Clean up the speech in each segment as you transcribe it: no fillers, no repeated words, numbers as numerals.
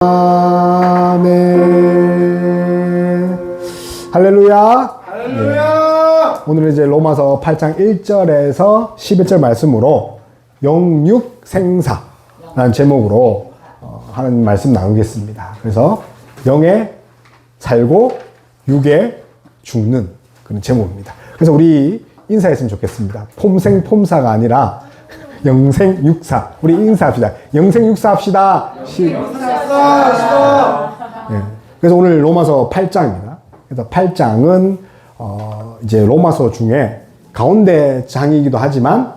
아멘. 할렐루야. 할렐루야. 오늘은 이제 로마서 8장 1절에서 11절 말씀으로 영육생사라는 제목으로 하는 말씀 나누겠습니다. 그래서 영에 살고 육에 죽는 그런 제목입니다. 그래서 우리 인사했으면 좋겠습니다. 폼생폼사가 아니라 영생육사. 우리 인사합시다. 영생육사 합시다. 네. 그래서 오늘 로마서 8장입니다. 그래서 8장은 이제 로마서 중에 가운데 장이기도 하지만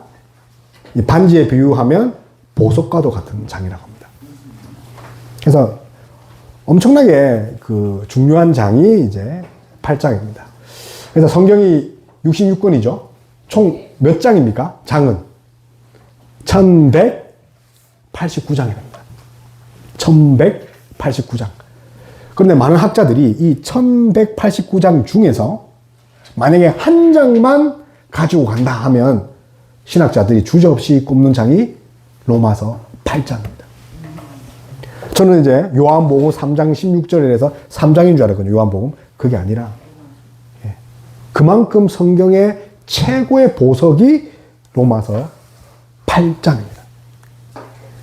이 반지에 비유하면 보석과도 같은 장이라고 합니다. 그래서 엄청나게 그 중요한 장이 이제 8장입니다. 그래서 성경이 66권이죠. 총 몇 장입니까? 장은 1189장이랍니다. 1189장. 그런데 많은 학자들이 이 1189장 중에서 만약에 한 장만 가지고 간다 하면 신학자들이 주저없이 꼽는 장이 로마서 8장입니다. 저는 이제 요한복음 3장 16절에서 3장인 줄 알았거든요. 요한복음. 그게 아니라 그만큼 성경의 최고의 보석이 로마서 8장입니다.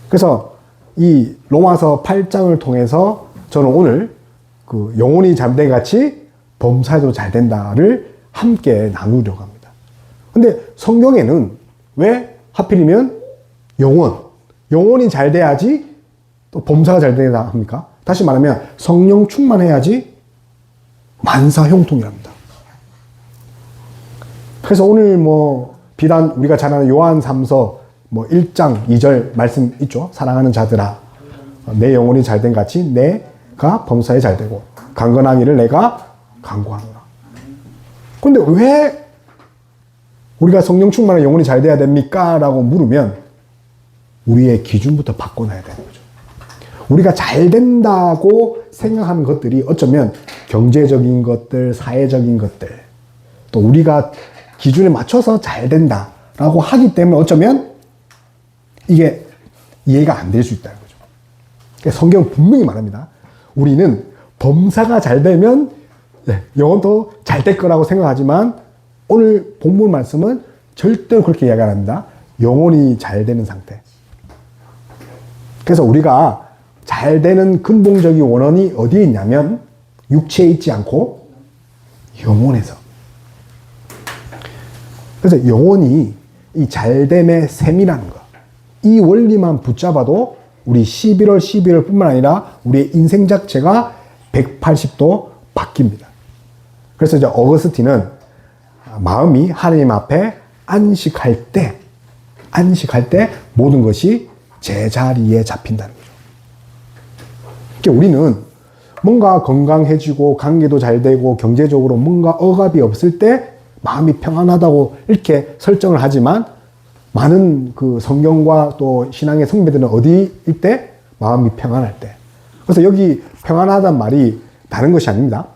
그래서 이 로마서 8장을 통해서 저는 오늘 그 영혼이 잠대 같이 범사에도 잘 된다를 함께 나누려고 합니다. 근데 성경에는 왜 하필이면 영혼이 잘 돼야지 또 범사가 잘 된다 합니까? 다시 말하면 성령 충만해야지 만사형통이랍니다. 그래서 오늘 비단 우리가 잘 아는 요한 3서 1장 2절 말씀 있죠. 사랑하는 자들아, 내 영혼이 잘된 같이 내가 범사에 잘되고 강건하기를 내가 간구하노라. 그런데 왜 우리가 성령 충만한 영혼이 잘 돼야 됩니까? 라고 물으면 우리의 기준부터 바꿔놔야 되는 거죠. 우리가 잘 된다고 생각하는 것들이 어쩌면 경제적인 것들, 사회적인 것들, 또 우리가 기준에 맞춰서 잘 된다라고 하기 때문에 어쩌면 이게 이해가 안 될 수 있다는 거죠. 그러니까 성경은 분명히 말합니다. 우리는 범사가 잘 되면 영혼도 잘 될 거라고 생각하지만 오늘 본문 말씀은 절대로 그렇게 이야기 안 합니다. 영혼이 잘 되는 상태. 그래서 우리가 잘 되는 근본적인 원원이 어디에 있냐면 육체에 있지 않고 영혼에서. 그래서 영혼이 이 잘됨의 셈이라는 거. 이 원리만 붙잡아도 우리 11월 뿐만 아니라 우리의 인생 자체가 180도 바뀝니다. 그래서 이제 어거스틴은 마음이 하나님 앞에 안식할 때 모든 것이 제자리에 잡힌다는 거죠. 그러니까 우리는 뭔가 건강해지고 관계도 잘 되고 경제적으로 뭔가 억압이 없을 때 마음이 평안하다고 이렇게 설정을 하지만 많은 그 성경과 또 신앙의 선배들은 어디일 때? 마음이 평안할 때. 그래서 여기 평안하단 말이 다른 것이 아닙니다.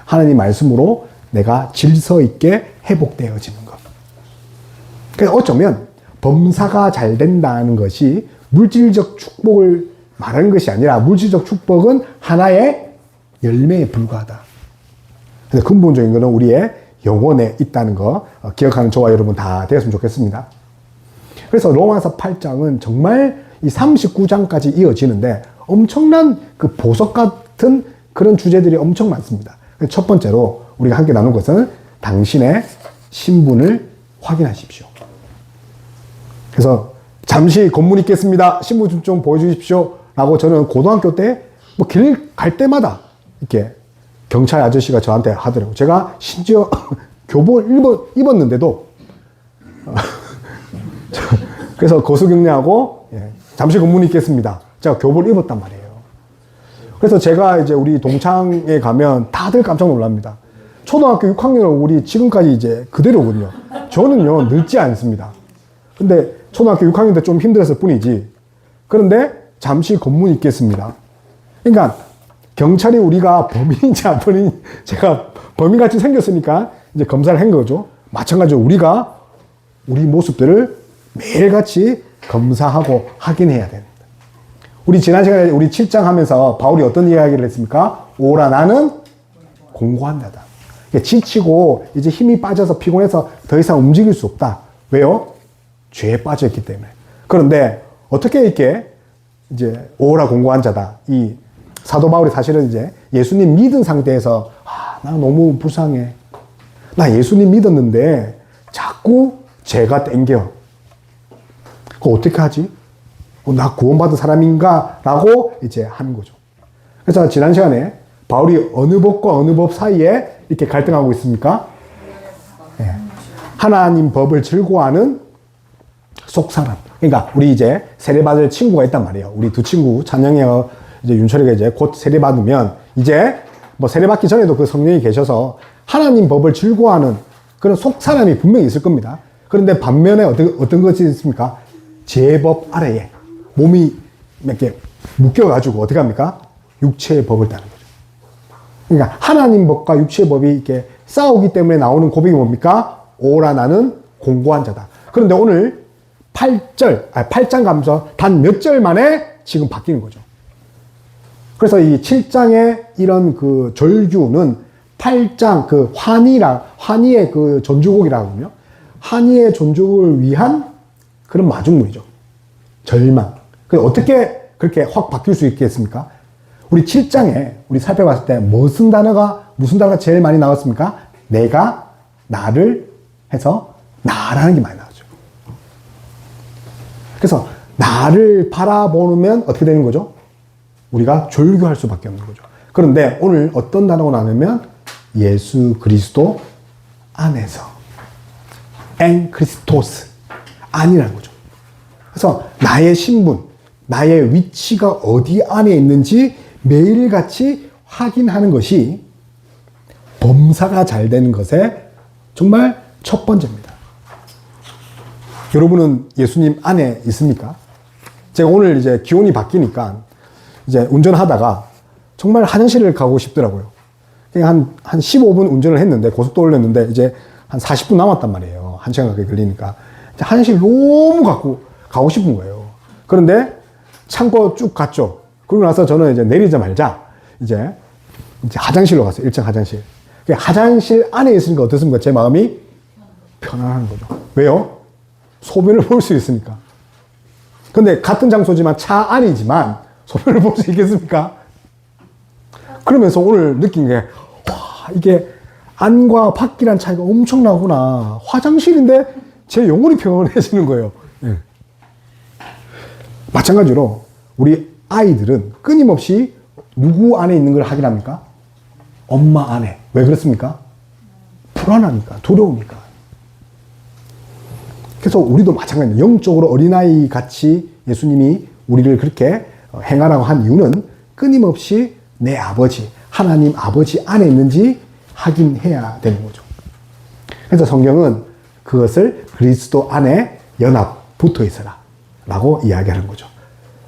하나님 말씀으로 내가 질서 있게 회복되어지는 것. 그래서 어쩌면 범사가 잘 된다는 것이 물질적 축복을 말하는 것이 아니라 물질적 축복은 하나의 열매에 불과하다. 그래서 근본적인 것은 우리의 영혼에 있다는 거 기억하는 저와 여러분 다 되었으면 좋겠습니다. 그래서 로마서 8장은 정말 이 39장까지 이어지는데 엄청난 그 보석 같은 그런 주제들이 엄청 많습니다. 첫 번째로 우리가 함께 나눈 것은 당신의 신분을 확인하십시오. 그래서 잠시 검문 있겠습니다. 신분 좀 보여주십시오. 라고 저는 고등학교 때 길 갈 때마다 이렇게 경찰 아저씨가 저한테 하더라고요. 제가 심지어 교복을 입었는데도 그래서 거수경례하고 잠시 검문 있겠습니다. 제가 교복을 입었단 말이에요. 그래서 제가 이제 우리 동창에 가면 다들 깜짝 놀랍니다. 초등학교 6학년 우리 지금까지 이제 그대로거든요. 저는요 늙지 않습니다. 근데 초등학교 6학년 때 좀 힘들었을 뿐이지. 그런데 잠시 검문 있겠습니다. 그러니까 경찰이 우리가 범인인지 안 범인인지 제가 범인같이 생겼으니까 이제 검사를 한 거죠. 마찬가지로 우리가 우리 모습들을 매일같이 검사하고 확인해야 됩니다. 우리 지난 시간에 우리 7장 하면서 바울이 어떤 이야기를 했습니까? 오라 나는 공고한 자다. 지치고 이제 힘이 빠져서 피곤해서 더 이상 움직일 수 없다. 왜요? 죄에 빠졌기 때문에. 그런데 어떻게 이렇게 이제 오라 공고한 자다. 이 사도 바울이 사실은 이제 예수님 믿은 상태에서 나 너무 불쌍해. 나 예수님 믿었는데 자꾸 죄가 땡겨. 그거 어떻게 하지? 나 구원받은 사람인가? 라고 이제 하는 거죠. 그래서 지난 시간에 바울이 어느 법과 어느 법 사이에 이렇게 갈등하고 있습니까? 네. 하나님 법을 즐거워하는 속사람. 그러니까 우리 이제 세례받을 친구가 있단 말이에요. 우리 두 친구 찬영이와 이제 윤철이가 이제 곧 세례받으면 이제 뭐 세례받기 전에도 그 성령이 계셔서 하나님 법을 즐거워하는 그런 속사람이 분명히 있을 겁니다. 그런데 반면에 어떤 것이 있습니까? 제법 아래에 몸이 이렇게 묶여가지고 어떻게 합니까? 육체의 법을 따는 거죠. 그러니까 하나님 법과 육체의 법이 이렇게 싸우기 때문에 나오는 고백이 뭡니까? 오라 나는 공고한 자다. 그런데 오늘 8장 가면서 단 몇 절 만에 지금 바뀌는 거죠. 그래서 이 7장의 이런 그 절규는 8장 그 환희의 그 전주곡이라거든요. 환희의 전주곡을 위한 그런 마중물이죠. 절망. 그래서 어떻게 그렇게 확 바뀔 수 있겠습니까? 우리 7장에 우리 살펴봤을 때 무슨 단어가 제일 많이 나왔습니까? 내가 나를 해서 나라는 게 많이 나왔죠. 그래서 나를 바라보면 어떻게 되는 거죠? 우리가 졸교할 수밖에 없는 거죠. 그런데 오늘 어떤 단어가 나오냐면 예수 그리스도 안에서 엔 크리스토스 안이라는 거죠. 그래서 나의 신분, 나의 위치가 어디 안에 있는지 매일같이 확인하는 것이 범사가 잘 되는 것의 정말 첫 번째입니다. 여러분은 예수님 안에 있습니까? 제가 오늘 이제 기온이 바뀌니까 이제 운전하다가 정말 화장실을 가고 싶더라고요. 그냥 한 15분 운전을 했는데 고속도로 올렸는데 이제 한 40분 남았단 말이에요. 1시간 가까이 걸리니까. 화장실 너무 가고 싶은 거예요. 그런데 참고 쭉 갔죠. 그러고 나서 저는 이제 내리자마자 이제 화장실로 갔어요. 1층 화장실. 화장실 안에 있으니까 어떻습니까? 제 마음이 편안한 거죠. 왜요? 소변을 볼 수 있으니까. 근데 같은 장소지만 차 안이지만 소변을 볼 수 있겠습니까? 그러면서 오늘 느낀 게, 이게 안과 밖이란 차이가 엄청나구나. 화장실인데 제 영혼이 평온해지는 거예요. 네. 마찬가지로 우리 아이들은 끊임없이 누구 안에 있는 걸 확인합니까? 엄마 안에. 왜 그렇습니까? 불안하니까, 두려우니까. 그래서 우리도 마찬가지입니다. 영적으로 어린아이 같이 예수님이 우리를 그렇게 행하라고 한 이유는 끊임없이 내 아버지, 하나님 아버지 안에 있는지 확인해야 되는 거죠. 그래서 성경은 그것을 그리스도 안에 연합 붙어 있어라 라고 이야기하는 거죠.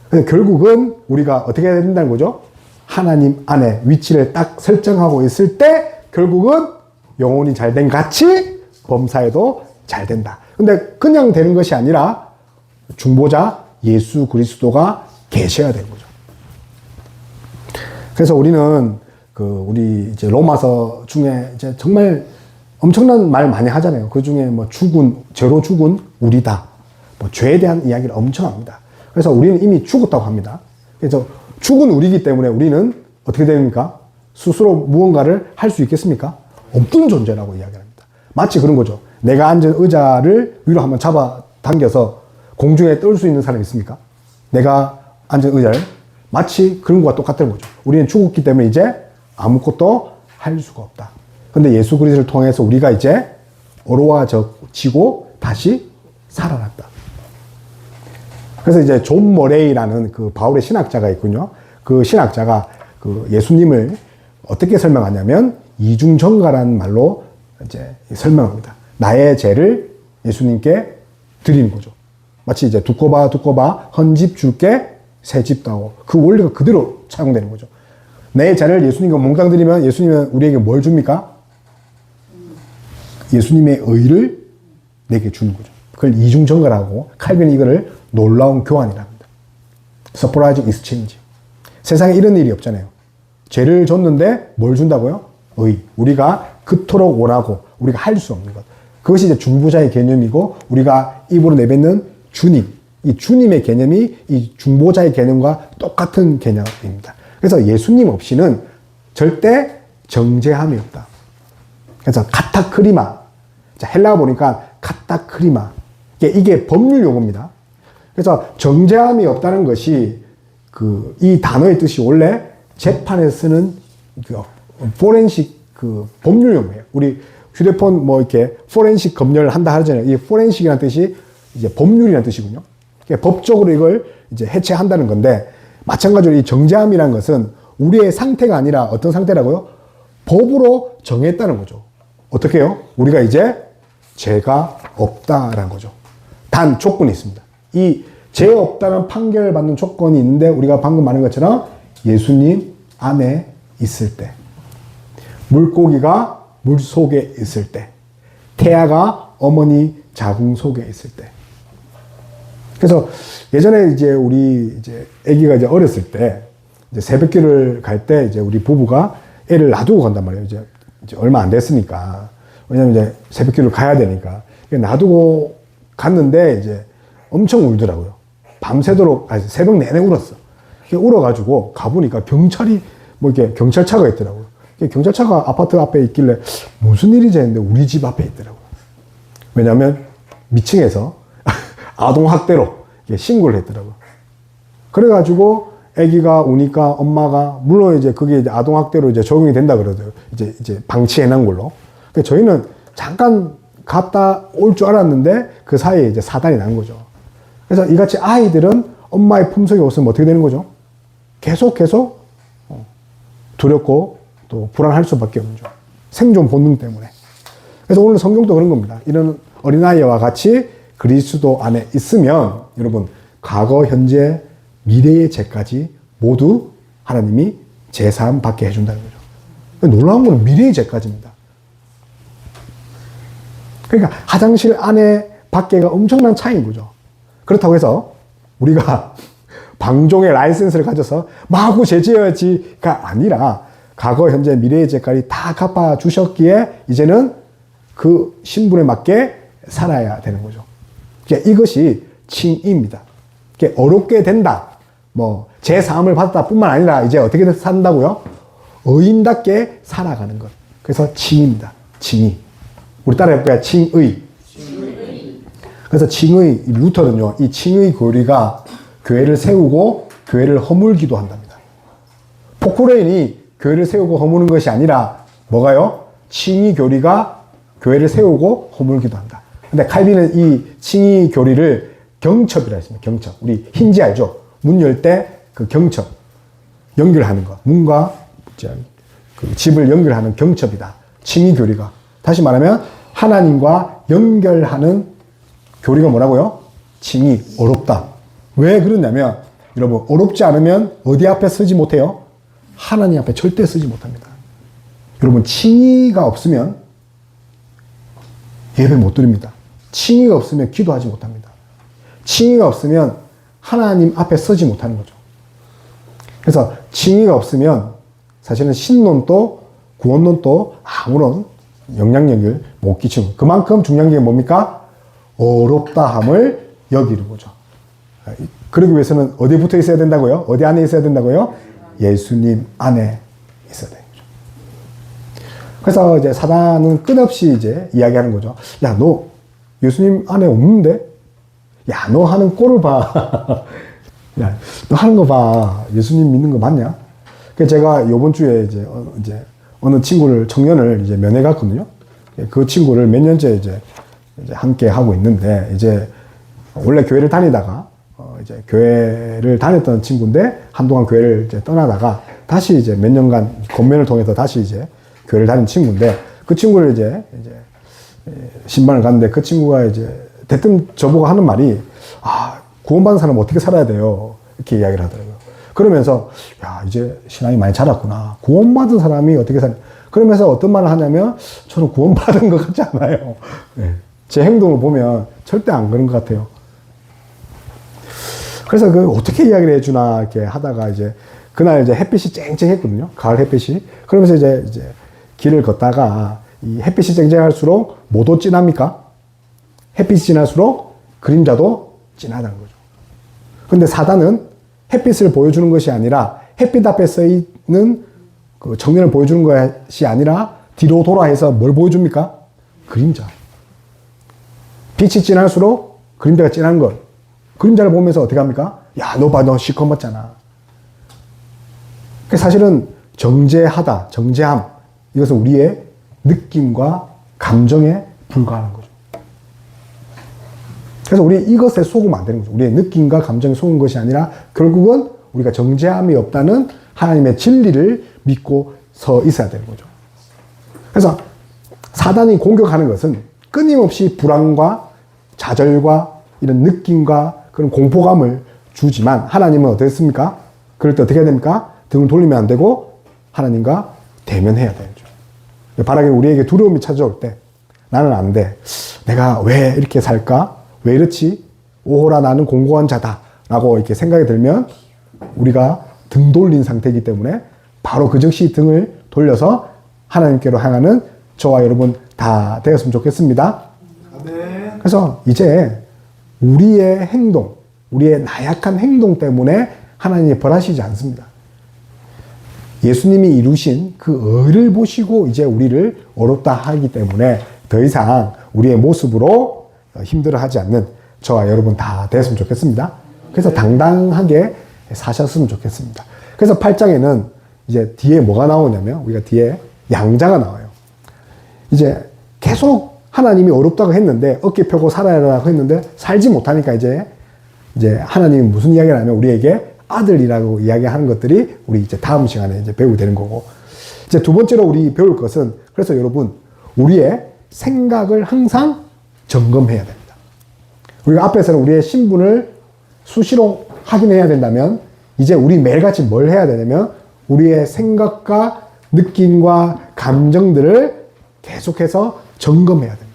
그래서 결국은 우리가 어떻게 해야 된다는 거죠? 하나님 안에 위치를 딱 설정하고 있을 때 결국은 영혼이 잘된 같이 범사에도 잘 된다. 근데 그냥 되는 것이 아니라 중보자 예수 그리스도가 계셔야 되는 거죠. 그래서 우리는 우리 이제 로마서 중에 이제 정말 엄청난 말 많이 하잖아요. 그 중에 뭐 죄로 죽은 우리다. 뭐 죄에 대한 이야기를 엄청 합니다. 그래서 우리는 이미 죽었다고 합니다. 그래서 죽은 우리이기 때문에 우리는 어떻게 됩니까? 스스로 무언가를 할 수 있겠습니까? 없는 존재라고 이야기합니다. 마치 그런 거죠. 내가 앉은 의자를 위로 한번 잡아 당겨서 공중에 뜰 수 있는 사람이 있습니까? 내가 앉은 의자를 마치 그런 것과 똑같은 거죠. 우리는 죽었기 때문에 이제 아무것도 할 수가 없다. 근데 예수 그리스도를 통해서 우리가 이제 어루와지고 다시 살아났다. 그래서 이제 존 머레이라는 그 바울의 신학자가 있군요. 그 신학자가 그 예수님을 어떻게 설명하냐면 이중전가라는 말로 이제 설명합니다. 나의 죄를 예수님께 드리는 거죠. 마치 이제 두꺼 봐, 헌집 줄게, 새집도 하고. 그 원리가 그대로 착용되는 거죠. 내 죄를 예수님께 몽땅 드리면 예수님은 우리에게 뭘 줍니까? 예수님의 의를 내게 주는 거죠. 그걸 이중전가라고 칼빈이 이거를 놀라운 교환이랍니다. surprising exchange. 세상에 이런 일이 없잖아요. 죄를 줬는데 뭘 준다고요? 의. 우리가 그토록 원하고 우리가 할 수 없는 것. 그것이 이제 중보자의 개념이고 우리가 입으로 내뱉는 주님. 이 주님의 개념이 이 중보자의 개념과 똑같은 개념입니다. 그래서 예수님 없이는 절대 정죄함이 없다. 그래서 카타크리마. 자, 헬라어 보니까 카타크리마. 이게 법률 용어입니다. 그래서 정죄함이 없다는 것이 이 단어의 뜻이 원래 재판에 쓰는 포렌식 법률 용어예요. 우리 휴대폰 이렇게 포렌식 검열을 한다 하잖아요. 이 포렌식이라는 뜻이 이제 법률이라는 뜻이군요. 그러니까 법적으로 이걸 이제 해체한다는 건데, 마찬가지로 이 정죄함이라는 것은 우리의 상태가 아니라 어떤 상태라고요? 법으로 정했다는 거죠. 어떻게 해요? 우리가 이제 죄가 없다라는 거죠. 단 조건이 있습니다. 이 죄 없다는 판결을 받는 조건이 있는데, 우리가 방금 말한 것처럼 예수님 안에 있을 때, 물고기가 물 속에 있을 때, 태아가 어머니 자궁 속에 있을 때. 그래서 예전에 이제 우리 이제 아기가 이제 어렸을 때, 이제 새벽기를 갈 때 이제 우리 부부가 애를 놔두고 간단 말이에요. 이제 얼마 안 됐으니까. 왜냐면 이제 새벽기를 가야 되니까. 놔두고 갔는데 이제 엄청 울더라고요. 밤새도록, 새벽 내내 울었어. 울어가지고 가보니까 경찰이 이렇게 경찰차가 있더라고요. 경찰차가 아파트 앞에 있길래 무슨 일이지 했는데 우리 집 앞에 있더라고요. 왜냐면 미층에서 아동학대로 신고를 했더라고요. 그래가지고 아기가 우니까 엄마가, 물론 이제 그게 이제 아동학대로 이제 적용이 된다 그러더라고요. 이제 방치해놓은 걸로. 저희는 잠깐 갔다 올 줄 알았는데 그 사이에 이제 사단이 난 거죠. 그래서 이같이 아이들은 엄마의 품속에 없으면 어떻게 되는 거죠? 계속 두렵고 또 불안할 수밖에 없는 거죠. 생존 본능 때문에. 그래서 오늘 성경도 그런 겁니다. 이런 어린아이와 같이 그리스도 안에 있으면 여러분, 과거, 현재, 미래의 죄까지 모두 하나님이 제사함 받게 해준다는 거죠. 놀라운 건 미래의 죄까지입니다. 그러니까 화장실 안에 밖에가 엄청난 차이인 거죠. 그렇다고 해서 우리가 방종의 라이센스를 가져서 마구 죄지어야지가 아니라 과거, 현재, 미래의 죄까지 다 갚아주셨기에 이제는 그 신분에 맞게 살아야 되는 거죠. 그러니까 이것이 칭의입니다. 어렵게 된다. 죄 사함을 받았다 뿐만 아니라 이제 어떻게 산다고요? 의인답게 살아가는 것. 그래서 칭의입니다. 칭의. 우리 따라 해볼까요? 칭의. 그래서 칭의, 루터는요, 이 칭의 교리가 교회를 세우고 교회를 허물기도 한답니다. 포크레인이 교회를 세우고 허무는 것이 아니라 뭐가요? 칭의 교리가 교회를 세우고 허물기도 한다. 근데 칼빈은 이 칭의 교리를 경첩이라 했습니다. 경첩. 우리 힌지 알죠? 문 열 때 그 경첩. 연결하는 것. 문과 그 집을 연결하는 경첩이다. 칭의 교리가. 다시 말하면 하나님과 연결하는 교리가 뭐라고요? 칭의. 어렵다. 왜 그러냐면 여러분, 어렵지 않으면 어디 앞에 쓰지 못해요? 하나님 앞에 절대 쓰지 못합니다. 여러분, 칭의가 없으면 예배 못 드립니다. 칭의가 없으면 기도하지 못합니다. 칭의가 없으면 하나님 앞에 서지 못하는 거죠. 그래서 칭의가 없으면 사실은 신론도 구원론도 아무런 영향력을 못 끼치고, 그만큼 중요한 게 뭡니까? 어렵다함을 여기는 거죠. 그러기 위해서는 어디에 붙어 있어야 된다고요? 어디 안에 있어야 된다고요? 예수님 안에 있어야 되는 거죠. 그래서 이제 사단은 끝없이 이제 이야기하는 거죠. 야, 너 예수님 안에 없는데? 야, 너 하는 꼴을 봐. 야, 너 하는 거 봐. 예수님 믿는 거 맞냐? 그래서 제가 요번 주에 이제 어느 친구를, 청년을 이제 면회 갔거든요. 그 친구를 몇 년째 이제 함께 하고 있는데, 이제 원래 교회를 다니다가 이제 교회를 다녔던 친구인데 한동안 교회를 이제 떠나다가 다시 이제 몇 년간 권면을 통해서 다시 이제 교회를 다닌 친구인데, 그 친구를 이제 신방을 갔는데 그 친구가 이제 대뜸 저보고 하는 말이, 구원받은 사람은 어떻게 살아야 돼요? 이렇게 이야기를 하더라고요. 그러면서 야, 이제 신앙이 많이 자랐구나. 구원받은 사람이 어떻게 살아야, 그러면서 어떤 말을 하냐면, 저는 구원받은 것 같지 않아요. 네. 제 행동을 보면 절대 안 그런 것 같아요. 그래서 그 어떻게 이야기를 해주나 이렇게 하다가 이제 그날 이제 햇빛이 쨍쨍했거든요. 가을 햇빛이. 그러면서 이제 길을 걷다가 이 햇빛이 쨍쨍할수록 뭐도 진합니까? 햇빛이 진할수록 그림자도 진하다는 거죠. 근데 사단은 햇빛을 보여주는 것이 아니라 햇빛 앞에 서 있는 그 정면을 보여주는 것이 아니라 뒤로 돌아해서 뭘 보여줍니까? 그림자. 빛이 진할수록 그림자가 진한 것. 그림자를 보면서 어떻게 합니까? 야, 너 봐, 너 시커멓잖아. 사실은 정제하다, 정제함. 이것은 우리의 느낌과 감정에 불과한 거죠. 그래서 우리 이것에 속으면 안 되는 거죠. 우리의 느낌과 감정에 속은 것이 아니라 결국은 우리가 정제함이 없다는 하나님의 진리를 믿고 서 있어야 되는 거죠. 그래서 사단이 공격하는 것은 끊임없이 불안과 좌절과 이런 느낌과 그런 공포감을 주지만 하나님은 어떻습니까? 그럴 때 어떻게 해야 됩니까? 등을 돌리면 안 되고 하나님과 대면해야 되죠. 바라게 우리에게 두려움이 찾아올 때 나는 안 돼. 내가 왜 이렇게 살까? 왜 이렇지? 오호라 나는 공고한 자다. 라고 이렇게 생각이 들면 우리가 등 돌린 상태이기 때문에 바로 그 즉시 등을 돌려서 하나님께로 향하는 저와 여러분 다 되었으면 좋겠습니다. 그래서 이제 우리의 행동, 우리의 나약한 행동 때문에 하나님이 벌하시지 않습니다. 예수님이 이루신 그 의를 보시고 이제 우리를 어렵다 하기 때문에 더 이상 우리의 모습으로 힘들어하지 않는 저와 여러분 다 됐으면 좋겠습니다. 그래서 당당하게 사셨으면 좋겠습니다. 그래서 8장에는 이제 뒤에 뭐가 나오냐면 우리가 뒤에 양자가 나와요. 이제 계속 하나님이 어렵다고 했는데 어깨 펴고 살아라고 했는데 살지 못하니까 이제 하나님이 무슨 이야기를 하면 우리에게 아들이라고 이야기하는 것들이 우리 이제 다음 시간에 이제 배우게 되는 거고. 이제 두 번째로 우리 배울 것은 그래서 여러분 우리의 생각을 항상 점검해야 됩니다. 우리가 앞에서는 우리의 신분을 수시로 확인해야 된다면 이제 우리 매일같이 뭘 해야 되냐면 우리의 생각과 느낌과 감정들을 계속해서 점검해야 됩니다.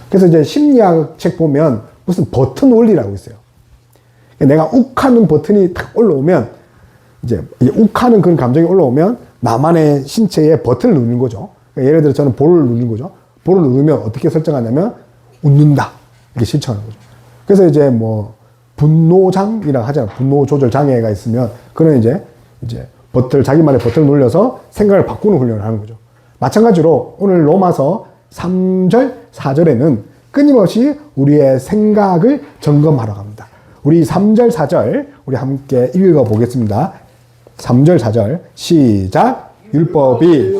그래서 이제 심리학 책 보면 무슨 버튼 원리라고 있어요. 내가 욱하는 버튼이 딱 올라오면 이제 욱하는 그런 감정이 올라오면 나만의 신체에 버튼을 누르는 거죠. 그러니까 예를 들어 저는 볼을 누르는 거죠. 볼을 누르면 어떻게 설정하냐면 웃는다 이렇게 실천하는 거죠. 그래서 이제 뭐 분노장이라고 하잖아요. 분노 조절 장애가 있으면 그런 이제 자기만의 버튼을 눌려서 생각을 바꾸는 훈련을 하는 거죠. 마찬가지로 오늘 로마서 3절, 4절에는 끊임없이 우리의 생각을 점검하러 갑니다. 우리 3절, 4절 우리 함께 읽어보겠습니다. 3절, 4절 시작. 율법이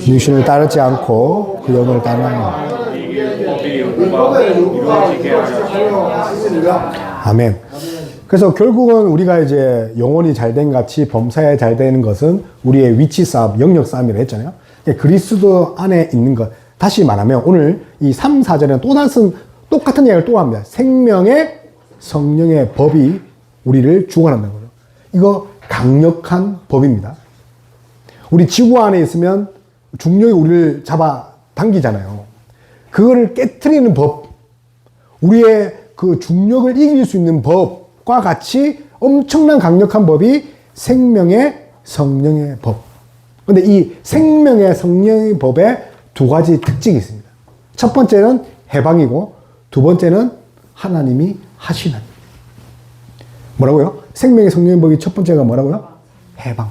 육신을 따르지 않고 그 영을 따르는 아멘. 그래서 결국은 우리가 이제 영혼이 잘된 같이 범사에 잘 되는 것은 우리의 위치 싸움, 영역 싸움이라 했잖아요. 그리스도 안에 있는 것. 다시 말하면 오늘 이 3, 4절에는 똑같은 이야기를 또 합니다. 생명의 성령의 법이 우리를 주관한다는 거죠. 이거 강력한 법입니다. 우리 지구 안에 있으면 중력이 우리를 잡아 당기잖아요. 그거를 깨트리는 법, 우리의 그 중력을 이길 수 있는 법과 같이 엄청난 강력한 법이 생명의 성령의 법. 근데 이 생명의 성령의 법에 두 가지 특징이 있습니다. 첫 번째는 해방이고 두 번째는 하나님이 하시는. 뭐라고요? 생명의 성령의 법이 첫 번째가 뭐라고요? 해방.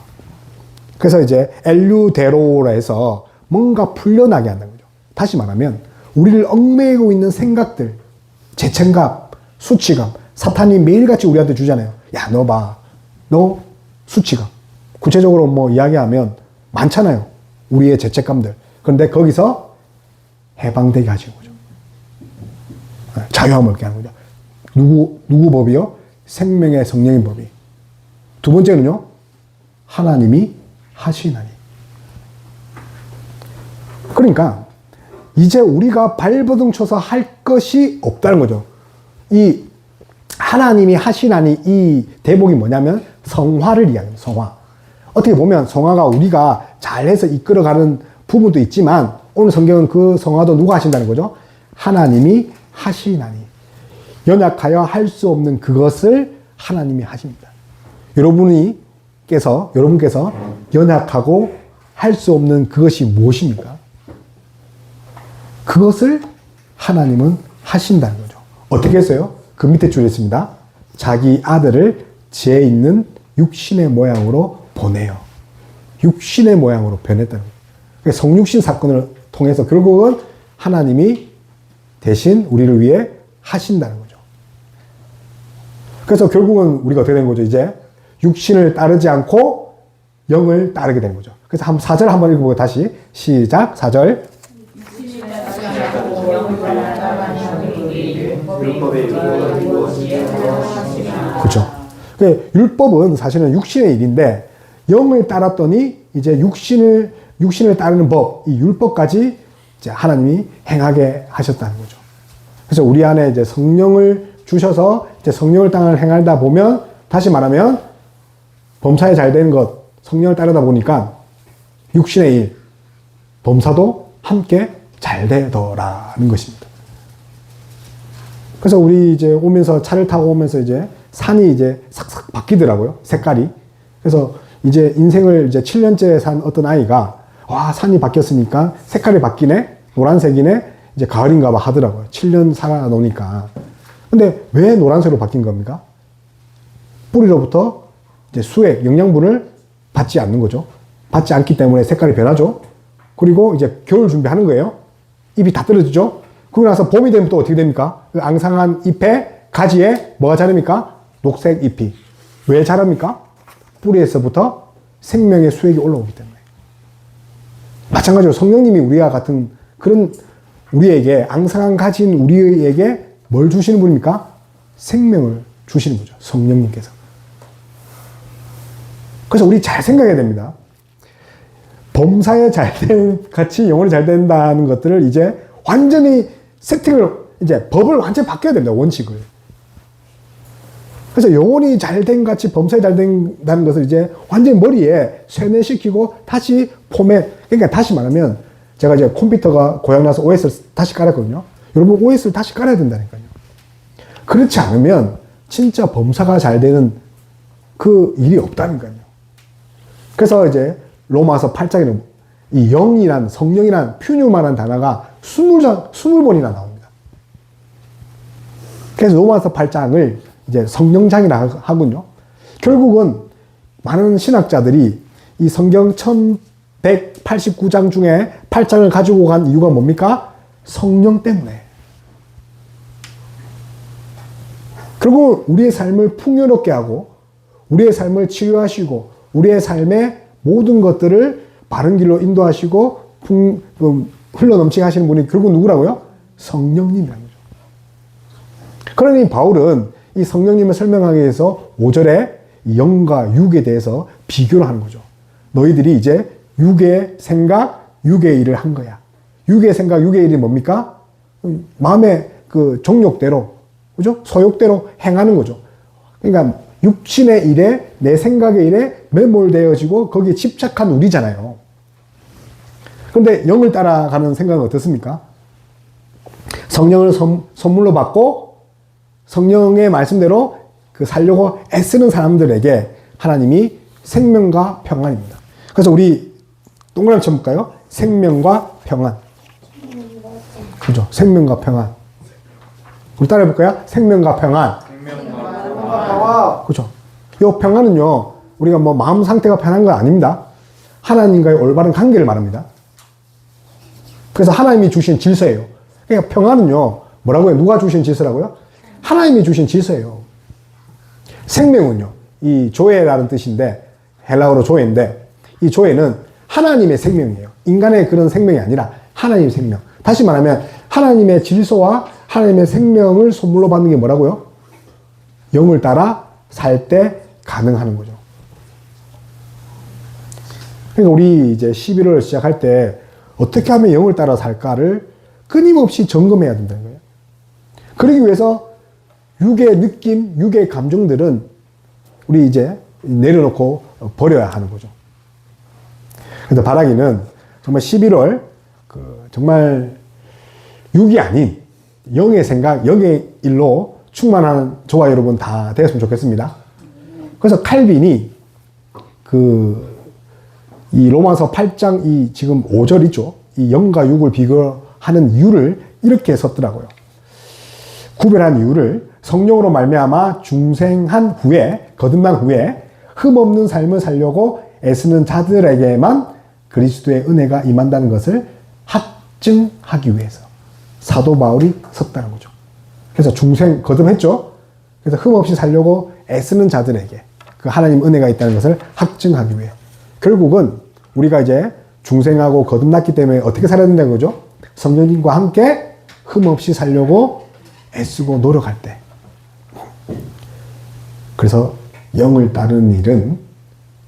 그래서 이제 엘류데로라 해서 뭔가 풀려나게 한다는 거죠. 다시 말하면 우리를 얽매이고 있는 생각들, 죄책감, 수치감, 사탄이 매일같이 우리한테 주잖아요. 야, 너 봐. 너 수치감. 구체적으로 뭐 이야기하면 많잖아요. 우리의 죄책감들. 그런데 거기서 해방되게 하시는 거죠. 자유함을 얻게 하는 거죠. 누구 법이요? 생명의 성령의 법이. 두 번째는요, 하나님이 하시나니. 그러니까 이제 우리가 발버둥 쳐서 할 것이 없다는 거죠. 이 하나님이 하시나니 이 대목이 뭐냐면 성화를 이야기합니다. 성화. 어떻게 보면 성화가 우리가 잘해서 이끌어가는 부분도 있지만 오늘 성경은 그 성화도 누가 하신다는 거죠? 하나님이 하시나니. 연약하여 할 수 없는 그것을 하나님이 하십니다. 여러분께서 연약하고 할 수 없는 그것이 무엇입니까? 그것을 하나님은 하신다는 거죠. 어떻게 했어요? 그 밑에 줄에 있습니다. 자기 아들을 죄 있는 육신의 모양으로 보내요. 육신의 모양으로 변했다는 거예요. 그러니까 성육신 사건을 통해서 결국은 하나님이 대신 우리를 위해 하신다는 거죠. 그래서 결국은 우리가 어떻게 된 거죠? 이제 육신을 따르지 않고 영을 따르게 되는 거죠. 그래서 4절 한번 읽어보고 다시 시작. 4절. 그렇죠. 율법은 사실은 육신의 일인데 영을 따랐더니 이제 육신을 따르는 법, 이 율법까지 이제 하나님이 행하게 하셨다는 거죠. 그래서 우리 안에 이제 성령을 주셔서 이제 성령을 따라 행하다 보면 다시 말하면 범사에 잘 되는 것, 성령을 따르다 보니까 육신의 일, 범사도 함께 잘 되더라는 것입니다. 그래서 우리 이제 오면서 차를 타고 오면서 이제 산이 이제 싹싹 바뀌더라고요. 색깔이. 그래서 이제 인생을 이제 7년째 산 어떤 아이가 와, 산이 바뀌었으니까 색깔이 바뀌네? 노란색이네? 이제 가을인가 봐 하더라고요. 7년 살아놓으니까. 근데 왜 노란색으로 바뀐 겁니까? 뿌리로부터 이제 수액, 영양분을 받지 않는 거죠. 받지 않기 때문에 색깔이 변하죠. 그리고 이제 겨울 준비하는 거예요. 잎이 다 떨어지죠. 그러고 나서 봄이 되면 또 어떻게 됩니까? 그 앙상한 잎에, 가지에 뭐가 자랍니까? 녹색 잎이. 왜 자랍니까? 뿌리에서부터 생명의 수액이 올라오기 때문에. 마찬가지로 성령님이 우리와 같은 그런 우리에게, 앙상한 가지인 우리에게 뭘 주시는 분입니까? 생명을 주시는 거죠. 성령님께서. 그래서 우리 잘 생각해야 됩니다. 범사에 같이 영혼이 잘 된다는 것들을 이제 완전히 이제 법을 완전히 바뀌어야 됩니다. 원칙을. 그래서 영혼이 잘 된 같이 범사에 잘 된다는 것을 이제 완전히 머리에 세뇌시키고 다시 그러니까 다시 말하면 제가 이제 컴퓨터가 고장나서 OS를 다시 깔았거든요. 여러분 OS를 다시 깔아야 된다니까요. 그렇지 않으면 진짜 범사가 잘 되는 그 일이 없다니까요. 그래서 이제 로마서 8장에는 이 영이란, 성령이란 퓨뉴마라는 단어가 20번이나 나옵니다. 그래서 로마서 8장을 이제 성령장이라 하군요. 결국은 많은 신학자들이 이 성경 1189장 중에 8장을 가지고 간 이유가 뭡니까? 성령 때문에. 그리고 우리의 삶을 풍요롭게 하고 우리의 삶을 치유하시고 우리의 삶의 모든 것들을 바른 길로 인도하시고 흘러넘치게 하시는 분이 결국 누구라고요? 성령님이라는 거죠. 그러니 바울은 이 성령님을 설명하기 위해서 5절에 영과 육에 대해서 비교를 하는 거죠. 너희들이 이제 육의 생각, 육의 일을 한 거야. 육의 생각, 육의 일이 뭡니까? 마음의 그 정욕대로, 그죠? 소욕대로 행하는 거죠. 그러니까 육신의 일에, 내 생각의 일에 매몰되어지고 거기에 집착한 우리잖아요. 그런데 영을 따라가는 생각은 어떻습니까? 성령을 선물로 받고 성령의 말씀대로 그 살려고 애쓰는 사람들에게 하나님이 생명과 평안입니다. 그래서 우리 동그라미 쳐볼까요? 생명과 평안. 그죠? 생명과 평안. 우리 따라 해볼까요? 생명과 평안. 그죠? 이 평안은요, 우리가 뭐 마음 상태가 편한 건 아닙니다. 하나님과의 올바른 관계를 말합니다. 그래서 하나님이 주신 질서예요. 그러니까 평안은요, 뭐라고요? 누가 주신 질서라고요? 하나님이 주신 질서예요. 생명은요, 이 조에라는 뜻인데, 헬라어로 조에인데, 이 조에는 하나님의 생명이에요. 인간의 그런 생명이 아니라 하나님의 생명. 다시 말하면 하나님의 질서와 하나님의 생명을 선물로 받는 게 뭐라고요? 영을 따라 살 때 가능하는 거죠. 그러니까 우리 이제 11월 시작할 때 어떻게 하면 영을 따라 살까를 끊임없이 점검해야 된다는 거예요. 그러기 위해서 육의 느낌, 육의 감정들은 우리 이제 내려놓고 버려야 하는 거죠. 그래서 바라기는 정말 11월 정말 6이 아닌 영의 생각, 영의 일로 충만한 저와 여러분 다 되었으면 좋겠습니다. 그래서 칼빈이 이 로마서 8장 이 지금 5절이죠. 이 영과 육을 비교하는 이유를 이렇게 썼더라고요. 구별한 이유를 성령으로 말미암아 중생한 후에, 거듭난 후에 흠없는 삶을 살려고 애쓰는 자들에게만 그리스도의 은혜가 임한다는 것을 확증하기 위해서 사도 바울이 썼다는 거죠. 그래서 중생 거듭했죠. 그래서 흠없이 살려고 애쓰는 자들에게 그 하나님 은혜가 있다는 것을 확증하기 위해. 결국은 우리가 이제 중생하고 거듭났기 때문에 어떻게 살아야 된다는 거죠? 성령님과 함께 흠없이 살려고 애쓰고 노력할 때. 그래서 영을 따르는 일은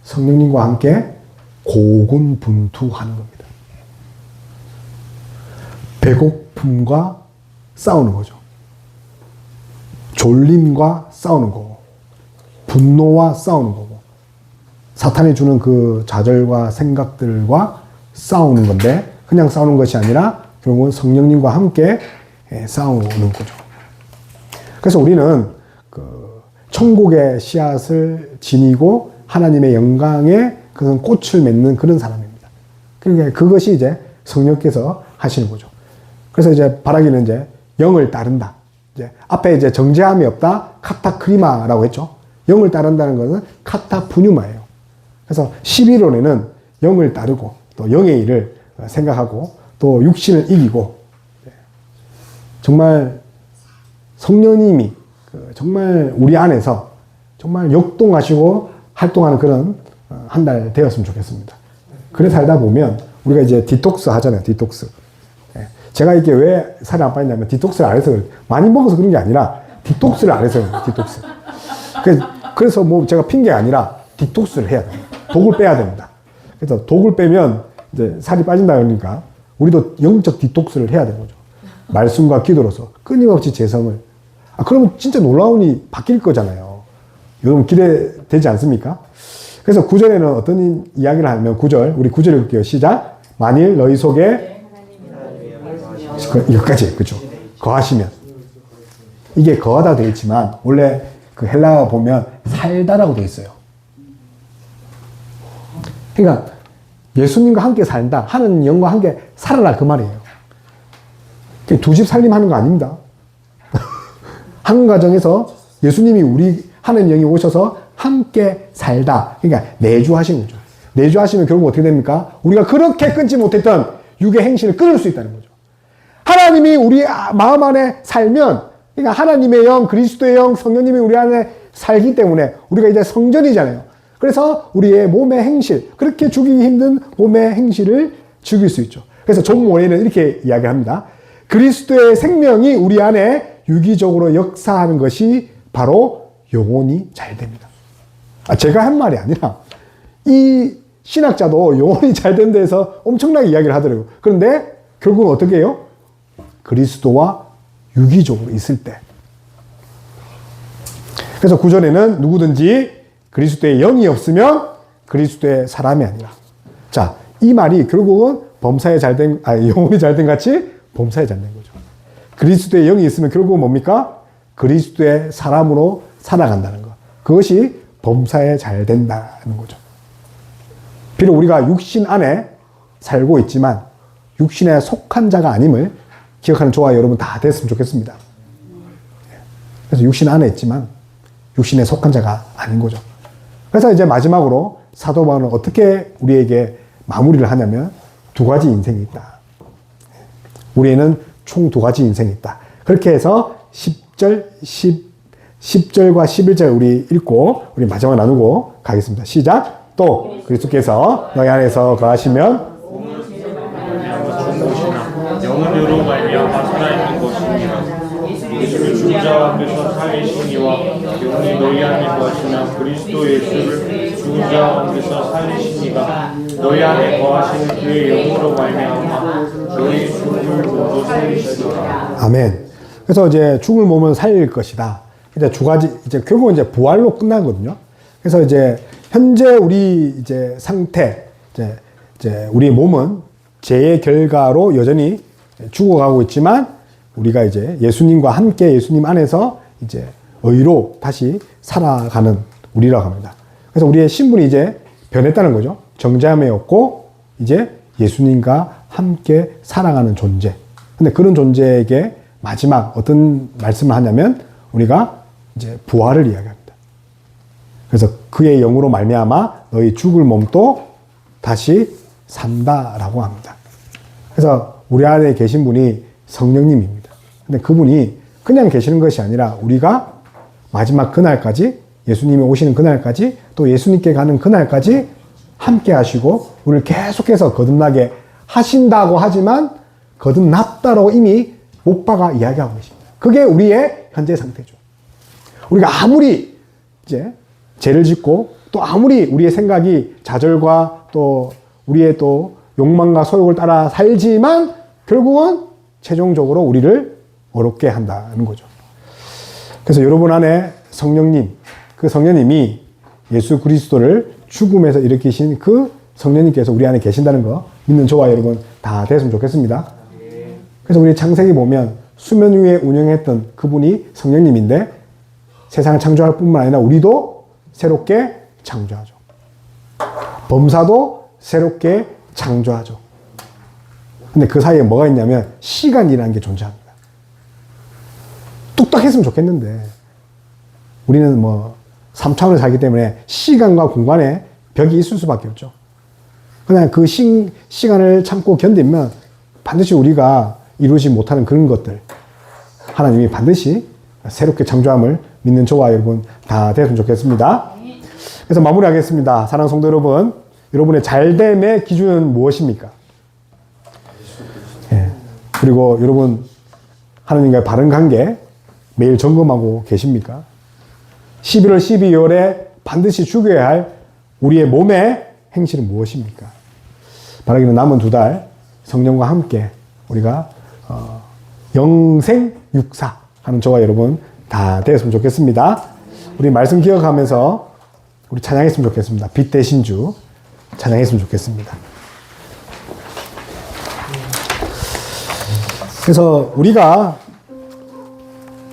성령님과 함께 고군분투하는 겁니다. 배고픔과 싸우는 거죠. 졸림과 싸우는 거고, 분노와 싸우는 거고, 사탄이 주는 그 좌절과 생각들과 싸우는 건데, 그냥 싸우는 것이 아니라 결국은 성령님과 함께 싸우는 거죠. 그래서 우리는 천국의 씨앗을 지니고 하나님의 영광에 그런 꽃을 맺는 그런 사람입니다. 그러니까 그것이 이제 성령께서 하시는 거죠. 그래서 이제 바라기는 이제 영을 따른다. 이제 앞에 이제 정죄함이 없다. 카타크리마라고 했죠. 영을 따른다는 것은 카타푸뉴마예요. 그래서 11월에는 영을 따르고 또 영의 일을 생각하고 또 육신을 이기고 정말 성령님이 정말 우리 안에서 정말 역동하시고 활동하는 그런 한 달 되었으면 좋겠습니다. 그래 살다 보면 우리가 이제 디톡스 하잖아요. 디톡스. 제가 이게 왜 살이 안 빠지냐면 디톡스를 안 해서 많이 먹어서 그런 게 아니라 디톡스를 안 해서 디톡스. 그래서 뭐 제가 핑계가 아니라 디톡스를 해야 됩니다. 독을 빼야 됩니다. 그래서 독을 빼면 이제 살이 빠진다 그러니까 우리도 영적 디톡스를 해야 되는 거죠. 말씀과 기도로서 끊임없이 재성을. 그러면 진짜 놀라운이 바뀔 거잖아요. 여러분 기대되지 않습니까? 그래서 9절에는 어떤 이야기를 하면 9절, 우리 9절 읽을게요. 시작. 만일 너희 속에 여기까지, 그죠? 거하시면. 이게 거하다 되어 있지만, 원래 그 헬라어 보면 살다라고 되어 있어요. 그러니까 예수님과 함께 산다. 하는 영과 함께 살아라. 그 말이에요. 두 집 살림하는 거 아닙니다. 한 가정에서 예수님이 우리 하는 영이 오셔서 함께 살다. 그러니까 내주하시는 거죠. 내주하시면 결국 어떻게 됩니까? 우리가 그렇게 끊지 못했던 육의 행실을 끊을 수 있다는 거죠. 하나님이 우리 마음 안에 살면, 그러니까 하나님의 영, 그리스도의 영, 성령님이 우리 안에 살기 때문에 우리가 이제 성전이잖아요. 그래서 우리의 몸의 행실, 그렇게 죽이기 힘든 몸의 행실을 죽일 수 있죠. 그래서 존 모레는 이렇게 이야기합니다. 그리스도의 생명이 우리 안에 유기적으로 역사하는 것이 바로 영혼이 잘 됩니다. 제가 한 말이 아니라 이 신학자도 영혼이 잘 된다 해서 엄청나게 이야기를 하더라고요. 그런데 결국은 어떻게 해요? 그리스도와 유기적으로 있을 때. 그래서 9절에는 누구든지 그리스도의 영이 없으면 그리스도의 사람이 아니라. 자, 이 말이 결국은 범사에 잘된, 영혼이 잘된 같이 범사에 잘된 거죠. 그리스도의 영이 있으면 결국은 뭡니까? 그리스도의 사람으로 살아간다는 것. 그것이 범사에 잘 된다는 거죠. 비록 우리가 육신 안에 살고 있지만 육신에 속한 자가 아님을 기억하는 저와 여러분 다 됐으면 좋겠습니다. 그래서 육신 안에 있지만 육신에 속한 자가 아닌 거죠. 그래서 이제 마지막으로 사도 바울은 어떻게 우리에게 마무리를 하냐면 두 가지 인생이 있다. 우리에는 총 두 가지 인생이 있다. 그렇게 해서 10절과 11절 우리 읽고 우리 마지막 나누고 가겠습니다. 시작. 또 그리스도께서 너희 안에서 거하시면 영으로 말미암아 살아있는 것입니다. 예수를 죽은 자와 함께서 살리시니와 영이 너희 안에 거하시면 그리스도 예수를 죽은 자와 함께서 살리시니가 너희 안에 거하시는 그의 영으로 말미암아 너희 죽을 몸도 살리시리라. 아멘. 그래서 이제 죽을 몸은 살릴 것이다. 이제 두 가지, 이제 결국은 이제 부활로 끝나거든요. 그래서 이제 현재 우리 이제 상태, 이제 우리 몸은 죄의 결과로 여전히 죽어가고 있지만 우리가 이제 예수님과 함께 예수님 안에서 이제 의로 다시 살아가는 우리라고 합니다. 그래서 우리의 신분이 이제 변했다는 거죠. 정죄함이었고 이제 예수님과 함께 살아가는 존재. 근데 그런 존재에게 마지막 어떤 말씀을 하냐면 우리가 이제 부활을 이야기합니다. 그래서 그의 영으로 말미암아 너희 죽을 몸도 다시 산다라고 합니다. 그래서 우리 안에 계신 분이 성령님입니다. 근데 그분이 그냥 계시는 것이 아니라 우리가 마지막 그날까지 예수님이 오시는 그날까지 또 예수님께 가는 그날까지 함께 하시고 우리를 계속해서 거듭나게 하신다고 하지만 거듭났다라고 이미 못 박아 이야기하고 계십니다. 그게 우리의 현재 상태죠. 우리가 아무리 이제 죄를 짓고 또 아무리 우리의 생각이 좌절과 또 우리의 또 욕망과 소욕을 따라 살지만 결국은 최종적으로 우리를 어렵게 한다는 거죠. 그래서 여러분 안에 성령님, 그 성령님이 예수 그리스도를 죽음에서 일으키신 그 성령님께서 우리 안에 계신다는 거 믿는 저와 여러분 다 됐으면 좋겠습니다. 그래서 우리 창세기 보면 수면 위에 운영했던 그분이 성령님인데 세상을 창조할 뿐만 아니라 우리도 새롭게 창조하죠. 범사도 새롭게 창조하죠. 근데 그 사이에 뭐가 있냐면 시간이라는 게 존재합니다. 뚝딱 했으면 좋겠는데 우리는 뭐 3차원을 살기 때문에 시간과 공간에 벽이 있을 수밖에 없죠. 그냥 그 시간을 참고 견디면 반드시 우리가 이루지 못하는 그런 것들 하나님이 반드시 새롭게 창조함을 믿는 저와 여러분 다 됐으면 좋겠습니다. 그래서 마무리하겠습니다. 사랑하는 성도 여러분, 여러분의 잘됨의 기준은 무엇입니까? 예. 그리고 여러분 하나님과의 바른 관계 매일 점검하고 계십니까? 11월 12월에 반드시 죽여야 할 우리의 몸의 행실은 무엇입니까? 바라기는 남은 2달 성령과 함께 우리가 영생 육사 하는 저와 여러분 다 되었으면 좋겠습니다. 우리 말씀 기억하면서 우리 찬양했으면 좋겠습니다. 빛 대신 주 찬양했으면 좋겠습니다. 그래서 우리가